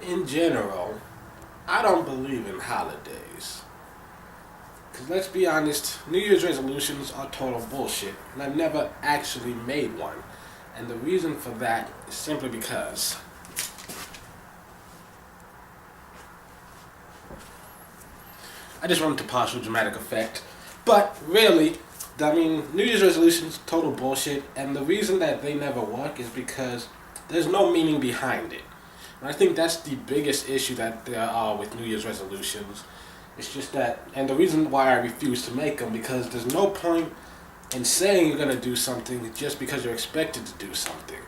In general, I don't believe in holidays. Because let's be honest, New Year's resolutions are total bullshit, and I've never actually made one. And the reason for that is simply because I just wanted to partial dramatic effect. But really, New Year's resolutions total bullshit, and the reason that they never work is because there's no meaning behind it. And I think that's the biggest issue that there are with New Year's resolutions. It's just that, and the reason why I refuse to make them, because there's no point in saying you're gonna do something just because you're expected to do something.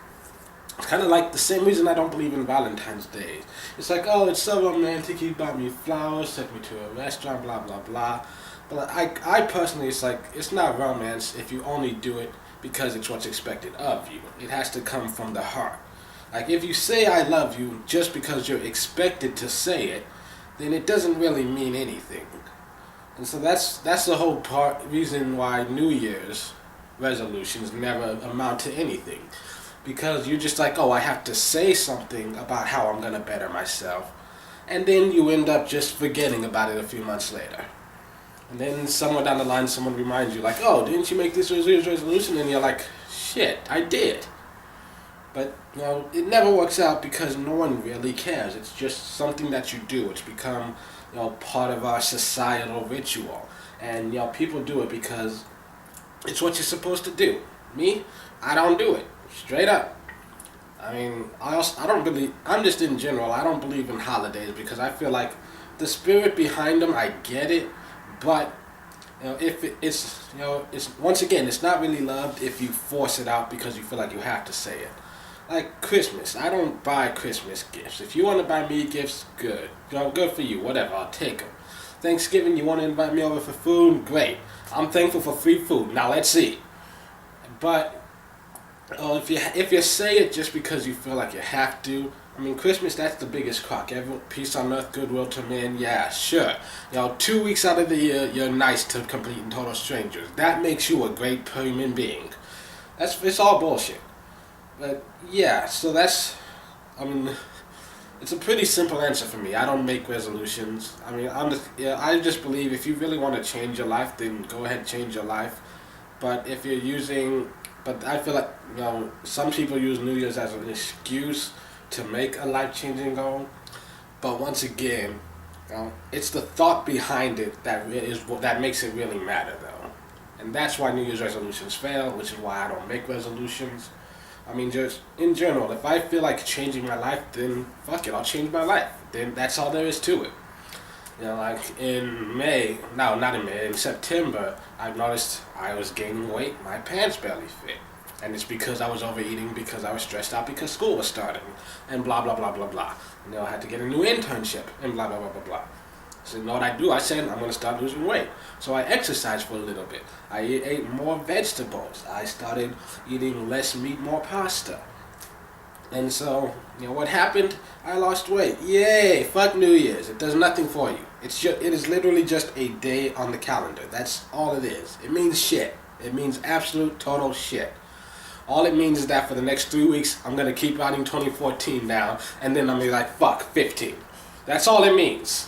It's kind of like the same reason I don't believe in Valentine's Day. It's like, oh, it's so romantic. He bought me flowers, took me to a restaurant, blah blah blah. But I personally, it's like it's not romance if you only do it because it's what's expected of you. It has to come from the heart. Like if you say I love you just because you're expected to say it, then it doesn't really mean anything. And so that's the whole reason why New Year's resolutions never amount to anything. Because you're just like, oh, I have to say something about how I'm gonna better myself. And then you end up just forgetting about it a few months later. And then somewhere down the line someone reminds you like, oh, didn't you make this New Year's resolution? And you're like, shit, I did. But, it never works out because no one really cares. It's just something that you do. It's become, part of our societal ritual. And, people do it because it's what you're supposed to do. Me, I don't do it. Straight up. I don't really, I'm just in general, I don't believe in holidays because I feel like the spirit behind them, I get it. But, if it's, once again, it's not really loved if you force it out because you feel like you have to say it. Like Christmas, I don't buy Christmas gifts. If you want to buy me gifts, good. Good for you. Whatever, I'll take them. Thanksgiving, you want to invite me over for food? Great. I'm thankful for free food. Now let's see. But if you say it just because you feel like you have to, Christmas, that's the biggest crock. Peace on earth, goodwill to men. Yeah, sure. 2 weeks out of the year, you're nice to complete and total strangers. That makes you a great human being. It's all bullshit. But yeah, so it's a pretty simple answer for me. I don't make resolutions. I just believe if you really want to change your life, then go ahead and change your life. But if you're but I feel like, some people use New Year's as an excuse to make a life-changing goal. But once again, it's the thought behind it that makes it really matter, though. And that's why New Year's resolutions fail, which is why I don't make resolutions. Just in general, if I feel like changing my life, then fuck it, I'll change my life. Then that's all there is to it. Like in May, no, not in May, in September, I noticed I was gaining weight, my pants barely fit. And it's because I was overeating, because I was stressed out, because school was starting, and blah, blah, blah, blah, blah. I had to get a new internship, and blah, blah, blah, blah, blah. So you know what I do? I said I'm going to start losing weight. So I exercised for a little bit. I ate more vegetables. I started eating less meat, more pasta. And so, what happened? I lost weight. Yay! Fuck New Year's. It does nothing for you. It is literally just a day on the calendar. That's all it is. It means shit. It means absolute total shit. All it means is that for the next 3 weeks, I'm going to keep writing 2014 down, and then I'm going to be like, fuck, 15. That's all it means.